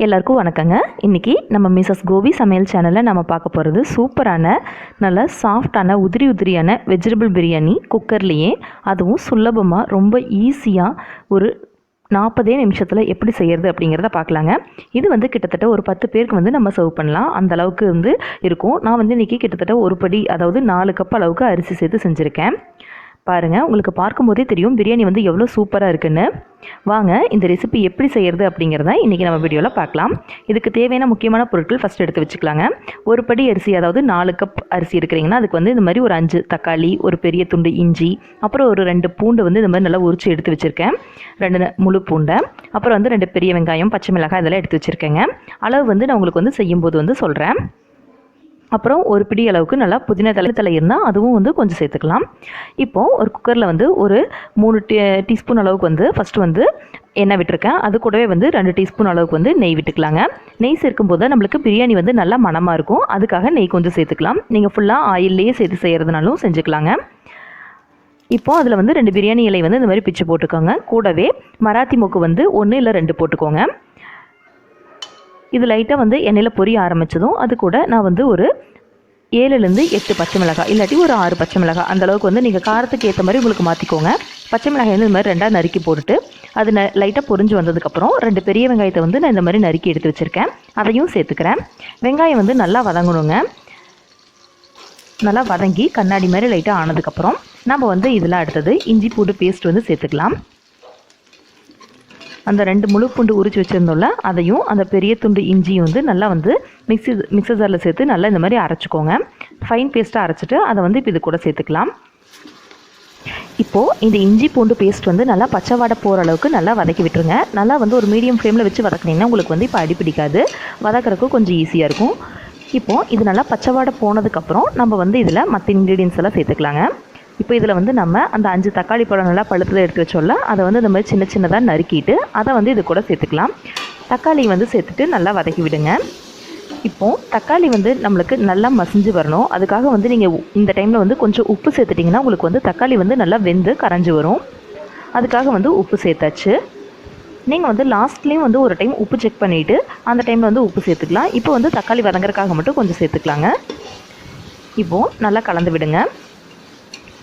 எல்லாருக்கும் வணக்கங்க. இன்றைக்கி நம்ம மிஸ்ஸஸ் கோபி சமையல் சேனலில் நம்ம பார்க்க போகிறது சூப்பரான நல்ல சாஃப்டான உதிரியான வெஜிடபிள் பிரியாணி குக்கர்லேயே, அதுவும் சுலபமாக ரொம்ப ஈஸியாக ஒரு 40 நிமிஷத்தில் எப்படி செய்கிறது அப்படிங்கிறத பார்க்கலாங்க. இது கிட்டத்தட்ட ஒரு 10 பேருக்கு நம்ம சர்வ் பண்ணலாம். அந்த அளவுக்கு இருக்கும். நான் இன்றைக்கி கிட்டத்தட்ட ஒரு படி, அதாவது 4 கப் அளவுக்கு அரிசி சேர்த்து செஞ்சுருக்கேன். பாருங்கள், உங்களுக்கு பார்க்கும்போதே தெரியும் பிரியாணி எவ்வளோ சூப்பராக இருக்குன்னு. வாங்க இந்த ரெசிபி எப்படி செய்கிறது அப்படிங்கிறத இன்றைக்கி நம்ம வீடியோவில் பார்க்கலாம். இதுக்கு தேவையான முக்கியமான பொருட்கள் ஃபஸ்ட் எடுத்து வச்சுக்கலாங்க. ஒரு படி அரிசி, அதாவது 4 கப் அரிசி எடுக்கிறீங்கன்னா அதுக்கு இந்த மாதிரி ஒரு 5 தக்காளி, ஒரு பெரிய துண்டு இஞ்சி, அப்புறம் ஒரு 2 பூண்டு இந்த மாதிரி நல்லா உரிச்சு எடுத்து வச்சுருக்கேன். 2 முழு பூண்டை, அப்புறம் 2 பெரிய வெங்காயம், பச்சை மிளகாய் இதெல்லாம் எடுத்து வச்சுருக்கேங்க. அளவு நான் உங்களுக்கு செய்யும்போது சொல்கிறேன். அப்புறம் ஒரு பிடி அளவுக்கு நல்லா புதினா தலை இருந்தால் அதுவும் கொஞ்சம் சேர்த்துக்கலாம். இப்போது ஒரு குக்கரில் ஒரு 3 டீஸ்பூன் அளவுக்கு ஃபஸ்ட்டு எண்ணெய் விட்டுருக்கேன். அது கூடவே 2 டீஸ்பூன் அளவுக்கு நெய் விட்டுக்கலாங்க. நெய் சேர்க்கும்போது நம்மளுக்கு பிரியாணி நல்லா மணமாக இருக்கும். அதுக்காக நெய் கொஞ்சம் சேர்த்துக்கலாம். நீங்கள் ஃபுல்லாக ஆயில்லையே சேர்த்து செய்கிறதுனாலும் செஞ்சுக்கலாங்க. இப்போது அதில் 2 பிரியாணி இலை இந்த மாதிரி பிச்சு போட்டுக்கோங்க. கூடவே மராத்தி மொக்கு 1 இல்லை 2 போட்டுக்கோங்க. இது லைட்டாக எண்ணெயில் பொரிய ஆரம்பித்ததும் அது கூட நான் ஒரு 7லேருந்து 8 பச்சை மிளகாய், இல்லாட்டி ஒரு 6 பச்சை மிளகாய், அந்தளவுக்கு நீங்கள் காரத்துக்கு ஏற்ற மாதிரி உங்களுக்கு மாற்றிக்கோங்க. பச்சை மிளகாய் இந்த மாதிரி 2ஆக நறுக்கி போட்டுட்டு அது லைட்டாக பொரிஞ்சு வந்ததுக்கப்புறம் 2 பெரிய வெங்காயத்தை நான் இந்த மாதிரி நறுக்கி எடுத்து வச்சுருக்கேன். அதையும் சேர்த்துக்கிறேன். வெங்காயம் நல்லா வதங்கணுங்க. நல்லா வதங்கி கண்ணாடி மாதிரி லைட்டாக ஆனதுக்கப்புறம் நம்ம இதில் அடுத்தது இஞ்சி பூண்டு பேஸ்ட் சேர்த்துக்கலாம். அந்த 2 முழு பூண்டு உரிச்சு வச்சுருந்தோம்ல, அதையும் அந்த பெரிய துண்டு இஞ்சியும் நல்லா மிக்ஸர் ஜாரில் சேர்த்து நல்லா இந்த மாதிரி அரைச்சிக்கோங்க. ஃபைன் பேஸ்ட்டாக அரைச்சிட்டு அதை இப்போ இது கூட சேர்த்துக்கலாம். இப்போது இந்த இஞ்சி பூண்டு பேஸ்ட் நல்லா பச்சை வாடை போகிற அளவுக்கு நல்லா வதக்கி விட்டுருங்க. நல்லா ஒரு மீடியம் ஃப்ளேமில் வச்சு வதக்குனீங்கன்னா உங்களுக்கு இப்போ அடி பிடிக்காது, வதக்கிறதுக்கு கொஞ்சம் ஈஸியாக இருக்கும். இப்போது இது நல்லா பச்சை வாடை போனதுக்கப்புறம் நம்ம இதில் மற்ற இன்க்ரீடியன்ஸ் எல்லாம் சேர்த்துக்கலாங்க. இப்போ இதில் நம்ம அந்த 5 தக்காளி பழம் நல்லா பழுத்தில் எடுத்து வச்சோம்ல, அதை இந்த மாதிரி சின்ன சின்னதாக நறுக்கிட்டு அதை இது கூட சேர்த்துக்கலாம். தக்காளி சேர்த்துட்டு நல்லா வதக்கி விடுங்க. இப்போது தக்காளி நம்மளுக்கு நல்லா மசிஞ்சு வரணும். அதுக்காக நீங்கள் இந்த டைமில் கொஞ்சம் உப்பு சேர்த்துட்டிங்கன்னா உங்களுக்கு தக்காளி நல்லா வெந்து கரைஞ்சி வரும். அதுக்காக உப்பு சேர்த்தாச்சு. நீங்கள் லாஸ்ட்லேயும் ஒரு டைம் உப்பு செக் பண்ணிவிட்டு அந்த டைமில் உப்பு சேர்த்துக்கலாம். இப்போ தக்காளி வதங்குறதுக்காக மட்டும் கொஞ்சம் சேர்த்துக்கலாங்க. இப்போது நல்லா கலந்து விடுங்க.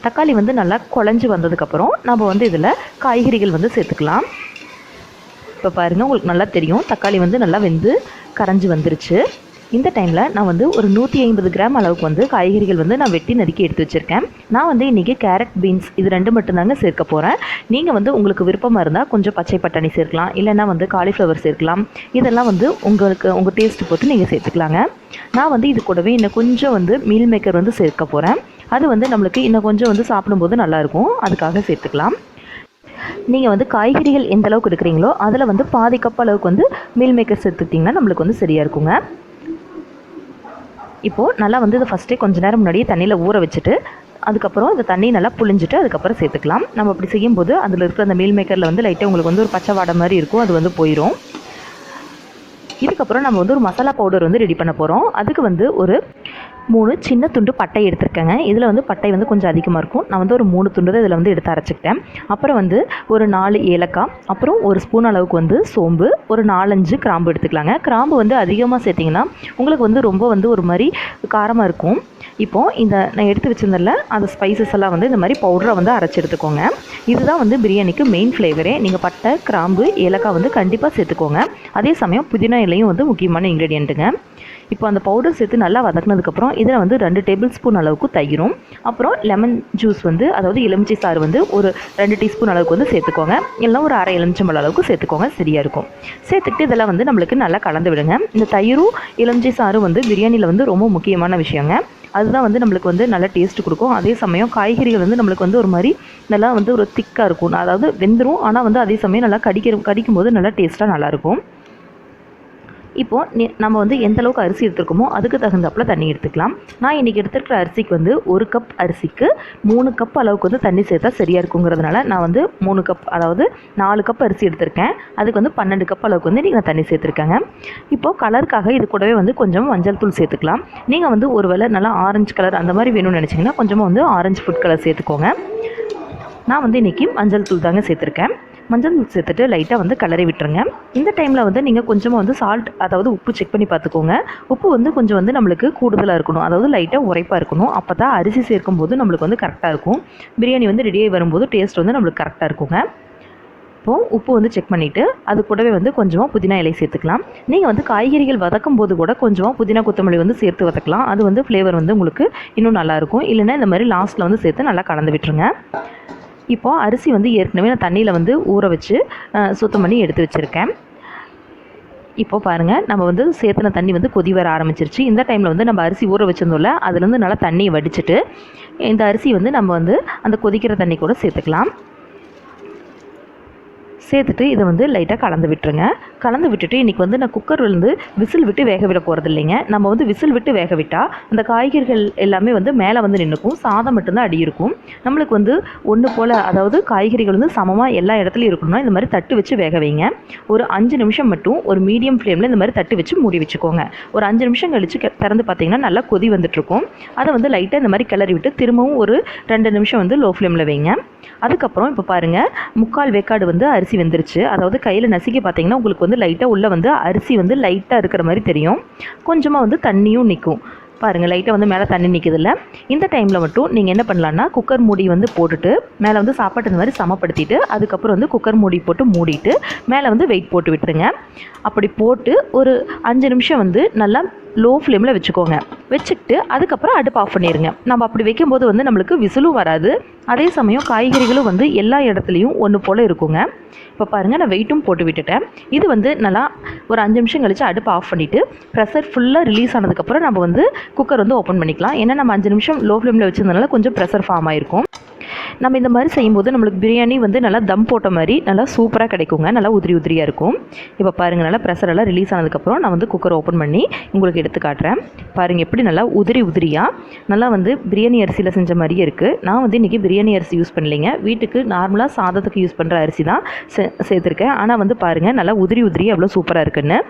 தக்காளி நல்லா குழஞ்சி வந்ததுக்கப்புறம் நம்ம இதில் காய்கறிகள் சேர்த்துக்கலாம். இப்போ பாருங்கள், உங்களுக்கு நல்லா தெரியும் தக்காளி நல்லா வெந்து கரைஞ்சி வந்துருச்சு. இந்த டைமில் நான் ஒரு 150 கிராம் அளவுக்கு காய்கறிகள் நான் வெட்டி நறுக்கி எடுத்து வச்சுருக்கேன். நான் இன்றைக்கி கேரட், பீன்ஸ் இது 2 மட்டும்தாங்க சேர்க்க போகிறேன். நீங்கள் உங்களுக்கு விருப்பமாக இருந்தால் கொஞ்சம் பச்சை பட்டாணி சேர்க்கலாம், இல்லைன்னா காலிஃப்ளவர் சேர்க்கலாம். இதெல்லாம் உங்களுக்கு உங்கள் டேஸ்ட்டு பொறுத்து நீங்கள் சேர்த்துக்கலாங்க. நான் இது கூடவே இன்னும் கொஞ்சம் மீல் மேக்கர் சேர்க்க போகிறேன். அது நம்மளுக்கு இன்னும் கொஞ்சம் சாப்பிடும்போது நல்லாயிருக்கும், அதுக்காக சேர்த்துக்கலாம். நீங்கள் காய்கறிகள் எந்த அளவுக்கு எடுக்கிறீங்களோ அதில் பாதி கப் அளவுக்கு மீல் மேக்கர் சேர்த்துக்கிட்டிங்கன்னா நம்மளுக்கு சரியாக இருக்குங்க. இப்போது நல்லா இதை ஃபஸ்ட்டே கொஞ்சம் நேரம் முன்னாடியே தண்ணியில் ஊற வச்சுட்டு அதுக்கப்புறம் இந்த தண்ணி நல்லா புளிஞ்சிட்டு அதுக்கப்புறம் சேர்த்துக்கலாம். நம்ம அப்படி செய்யும்போது அதில் இருக்கிற அந்த மீல் மேக்கரில் லைட்டாக உங்களுக்கு ஒரு பச்சை வாடை மாதிரி இருக்கும், அது போயிடும். இதுக்கப்புறம் நம்ம ஒரு மசாலா பவுடர் ரெடி பண்ண போகிறோம். அதுக்கு ஒரு 3 சின்ன துண்டு பட்டை எடுத்துருக்கேங்க. இதில் பட்டை கொஞ்சம் அதிகமாக இருக்கும். நான் ஒரு 3 துண்டு தான் இதில் எடுத்து அரைச்சிக்கிட்டேன். அப்புறம் ஒரு 4 ஏலக்காய், அப்புறம் 1 ஸ்பூன் அளவுக்கு சோம்பு, ஒரு 4-5 கிராம்பு எடுத்துக்கலாங்க. கிராம்பு அதிகமாக சேர்த்திங்கன்னா உங்களுக்கு ரொம்ப ஒரு மாதிரி காரமாக இருக்கும். இப்போது இந்த நான் எடுத்து வச்சுருந்தல அந்த ஸ்பைசஸ் எல்லாம் இந்த மாதிரி பவுடரை அரைச்சி எடுத்துக்கோங்க. இதுதான் பிரியாணிக்கு மெயின் ஃப்ளேவரே. நீங்கள் பட்டை, கிராம்பு, ஏலக்காய் கண்டிப்பாக சேர்த்துக்கோங்க. அதே சமயம் புதினா இலையும் முக்கியமான இன்க்ரீடியண்ட்டுங்க. இப்போ அந்த பவுடர் சேர்த்து நல்லா வதக்கினதுக்கப்புறம் இதில் 2 டேபிள் ஸ்பூன் அளவுக்கு தயிரும், அப்புறம் லெமன் ஜூஸ் அதாவது எலுமிச்சை சாறு ஒரு 2 டீஸ்பூன் அளவுக்கு சேர்த்துக்கோங்க. இல்லைனா ஒரு அரை எலுமிச்சம்பழம் அளவுக்கு சேர்த்துக்கோங்க, சரியாக இருக்கும். சேர்த்துக்கிட்டு இதெல்லாம் நம்மளுக்கு நல்லா கலந்து விடுங்க. இந்த தயிரும் எலுமிச்சை சாரும் பிரியாணியில் ரொம்ப முக்கியமான விஷயங்க. அதுதான் நம்மளுக்கு நல்ல டேஸ்ட் கொடுக்கும். அதே சமயம் காய்கறிகள் நம்மளுக்கு ஒரு மாதிரி நல்லா ஒரு திக்காக இருக்கும். அதாவது வெந்துடும், ஆனால் அதே சமயம் நல்லா கடிக்கும்போது நல்லா டேஸ்ட்டாக நல்லாயிருக்கும். இப்போது நம்ம எந்த அளவுக்கு அரிசி எடுத்துருக்கோமோ அதுக்கு தகுந்தாப்பில் தண்ணி எடுத்துக்கலாம். நான் இன்றைக்கி எடுத்துருக்கிற அரிசிக்கு 1 கப் அரிசிக்கு 3 கப் அளவுக்கு தண்ணி சேர்த்தா சரியாக இருக்குங்கிறதுனால நான் 3 கப், அதாவது 4 கப் அரிசி எடுத்திருக்கேன். அதுக்கு 12 கப் அளவுக்கு நீங்கள் தண்ணி சேர்த்துருக்கேங்க. இப்போது கலருக்காக இது கூடவே கொஞ்சம் மஞ்சள் தூள் சேர்த்துக்கலாம். நீங்கள் ஒரு வேளை நல்லா ஆரஞ்சு கலர் அந்த மாதிரி வேணும்னு நினச்சிங்கன்னா கொஞ்சமாக ஆரஞ்சு ஃபுட் கலர் சேர்த்துக்கோங்க. நான் வந்து இன்றைக்கி மஞ்சள் தூள் தாங்க சேர்த்துருக்கேன். மஞ்சள் தூள் சேர்த்துட்டு லைட்டாக வந்து கலரி விட்டுருங்க. இந்த டைமில் வந்து நீங்கள் கொஞ்சமாக வந்து சால்ட், அதாவது உப்பு செக் பண்ணி பார்த்துக்கோங்க. உப்பு வந்து கொஞ்சம் வந்து நம்மளுக்கு கூடுதலாக இருக்கணும், அதாவது லைட்டாக உரைப்பாக இருக்கணும். அப்போ தான் அரிசி சேர்க்கும்போது நம்மளுக்கு வந்து கரெக்டாக இருக்கும். பிரியாணி வந்து ரெடியாகி வரும்போது டேஸ்ட் வந்து நம்மளுக்கு கரெக்டாக இருக்குங்க. இப்போது உப்பு வந்து செக் பண்ணிவிட்டு அது கூடவே வந்து கொஞ்சமாக புதினா இலை சேர்த்துக்கலாம். நீங்கள் வந்து காய்கறிகள் வதக்கும் போது கூட கொஞ்சமாக புதினா கொத்தமல்லி வந்து சேர்த்து வதக்கலாம். அது வந்து ஃப்ளேவர் வந்து உங்களுக்கு இன்னும் நல்லாயிருக்கும். இல்லைன்னா இந்த மாதிரி லாஸ்ட்டில் வந்து சேர்த்து நல்லா கலந்து விட்டுருங்க. இப்போது அரிசி வந்து ஏற்கனவே நான் தண்ணியில் வந்து ஊற வச்சு சுத்தம் பண்ணி எடுத்து வச்சுருக்கேன். இப்போ பாருங்கள், நம்ம வந்து சேர்த்துன தண்ணி வந்து கொதி வர ஆரம்பிச்சிருச்சு. இந்த டைமில் வந்து நம்ம அரிசி ஊற வச்சிருந்தோம்ல, அதுலேருந்து நல்லா தண்ணியை வடிச்சிட்டு இந்த அரிசி வந்து நம்ம வந்து அந்த கொதிக்கிற தண்ணி கூட சேர்த்துக்கலாம். சேர்த்துட்டு இதை வந்து லைட்டாக கலந்து விட்டுருங்க. கலந்து விட்டுட்டு இன்றைக்கி வந்து நான் குக்கர்லேருந்து விசில் விட்டு வேக விட போகிறது இல்லைங்க. நம்ம வந்து விசில் விட்டு வேக விட்டால் அந்த காய்கறிகள் எல்லாமே வந்து மேலே வந்து நின்றுக்கும், சாதம் மட்டும்தான் அடி இருக்கும். நம்மளுக்கு வந்து ஒன்று போல், அதாவது காய்கறிகள் வந்து சமமாக எல்லா இடத்துலையும் இருக்கணும்னா இந்த மாதிரி தட்டு வச்சு வேக வைங்க. ஒரு 5 நிமிஷம் மட்டும் ஒரு மீடியம் ஃப்ளேமில் இந்த மாதிரி தட்டு வச்சு மூடி வச்சுக்கோங்க. ஒரு 5 நிமிஷம் கழித்து திறந்து பார்த்தீங்கன்னா நல்லா கொதி வந்துட்டுருக்கும். அதை வந்து லைட்டாக இந்த மாதிரி கிளறி விட்டு திரும்பவும் ஒரு 2 நிமிஷம் வந்து லோ ஃப்ளேமில் வைங்க. அதுக்கப்புறம் இப்போ பாருங்கள், 3/4 வேக்காடு வந்து அரிசி வெந்துருச்சு. அதாவது கையில் நசுக்கி பார்த்தீங்கன்னா உங்களுக்கு வந்து லைட்டாக உள்ளே வந்து அரிசி வந்து லைட்டாக இருக்கிற மாதிரி தெரியும். கொஞ்சமாக வந்து தண்ணியும் நிற்கும். பாருங்கள், லைட்டாக வந்து மேலே தண்ணி நிற்குதில்ல. இந்த டைமில் மட்டும் நீங்கள் என்ன பண்ணலான்னா, குக்கர் மூடி வந்து போட்டுட்டு மேலே வந்து சாப்பாட்டு இந்த மாதிரி சமப்படுத்திட்டு அதுக்கப்புறம் வந்து குக்கர் மூடி போட்டு மூடிட்டு மேலே வந்து வெயிட் போட்டு விட்டுருங்க. அப்படி போட்டு ஒரு 5 நிமிஷம் வந்து நல்லா லோ ஃப்ளேமில் வச்சுக்கோங்க. வச்சுக்கிட்டு அதுக்கப்புறம் அடுப்பு ஆஃப் பண்ணிடுங்க. நம்ம அப்படி வைக்கும்போது வந்து நம்மளுக்கு விசிலும் வராது, அதே சமயம் காய்கறிகளும் வந்து எல்லா இடத்துலையும் ஒன்று போல் இருக்குங்க. இப்போ பாருங்கள், நான் வெயிட்டும் போட்டு விட்டுட்டேன். இது வந்து நல்லா ஒரு 5 நிமிஷம் கழித்து அடுப்பு ஆஃப் பண்ணிவிட்டு ப்ரெஷர் ஃபுல்லாக ரிலீஸ் ஆனதுக்கப்புறம் நம்ம வந்து குக்கர் வந்து ஓப்பன் பண்ணிக்கலாம். ஏன்னா நம்ம 5 நிமிஷம் லோ ஃப்ளேமில் வச்சுருந்தனால கொஞ்சம் ப்ரெஷர் ஃபார்ம் ஆகிருக்கும். நம்ம இந்த மாதிரி செய்யும்போது நம்மளுக்கு பிரியாணி வந்து நல்லா தம் போட்ட மாதிரி நல்லா சூப்பராக கிடைக்குங்க. நல்லா உதிரி உதிரியாக இருக்கும். இப்போ பாருங்கள், நல்லா ப்ரெஷர் எல்லாம் ரிலீஸ் ஆனதுக்கப்புறம் நான் வந்து குக்கர் ஓப்பன் பண்ணி உங்களுக்கு எடுத்து காட்டுறேன். பாருங்கள், எப்படி நல்லா உதிரி உதிரியாக நல்லா வந்து பிரியாணி அரிசியில் செஞ்ச மாதிரியே இருக்குது. நான் வந்து இன்றைக்கி பிரியாணி அரிசி யூஸ் பண்ணலைங்க. வீட்டுக்கு நார்மலாக சாதத்துக்கு யூஸ் பண்ணுற அரிசி தான் சேர்த்துருக்கேன். ஆனால் வந்து பாருங்கள், நல்லா உதிரி உதிரியாக எவ்வளோ சூப்பராக இருக்குன்னு.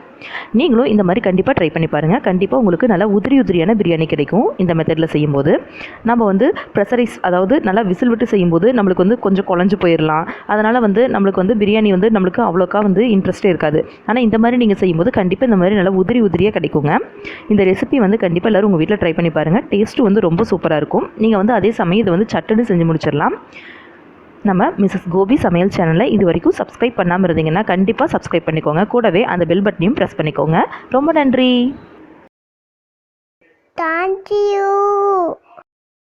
நீங்களும் இந்த மாதிரி கண்டிப்பாக ட்ரை பண்ணி பாருங்கள். கண்டிப்பாக உங்களுக்கு நல்லா உதிரி உதிரியான பிரியாணி கிடைக்கும் இந்த மெத்தடில் செய்யும்போது. நம்ம வந்து ப்ரெஷரைஸ், அதாவது நல்லா விசில் விட்டு செய்யும்போது நம்மளுக்கு வந்து கொஞ்சம் குழஞ்சு போயிடலாம். அதனால் வந்து நம்மளுக்கு வந்து பிரியாணி வந்து நம்மளுக்கு அவ்வளோக்கா வந்து இன்ட்ரெஸ்ட்டே இருக்காது. ஆனால் இந்த மாதிரி நீங்கள் செய்யும்போது கண்டிப்பாக இந்த மாதிரி நல்லா உதிரி உதிரியாக கிடைக்குங்க. இந்த ரெசிபி வந்து கண்டிப்பாக எல்லோரும் உங்கள் வீட்டில் ட்ரை பண்ணி பாருங்கள். டேஸ்ட்டு வந்து ரொம்ப சூப்பராக இருக்கும். நீங்கள் வந்து அதே சமயம் இதை வந்து சட்டுன்னு செஞ்சு முடிச்சிடலாம். நம்ம மிஸ்ஸஸ் கோபி சமையல் சேனலை இது வரைக்கும் சப்ஸ்கிரைப் பண்ணாமல் இருந்தீங்கன்னா கண்டிப்பாக சப்ஸ்கிரைப் பண்ணிக்கோங்க. கூடவே அந்த பெல் பட்டனையும் ப்ரெஸ் பண்ணிக்கோங்க. ரொம்ப நன்றி. Thank you.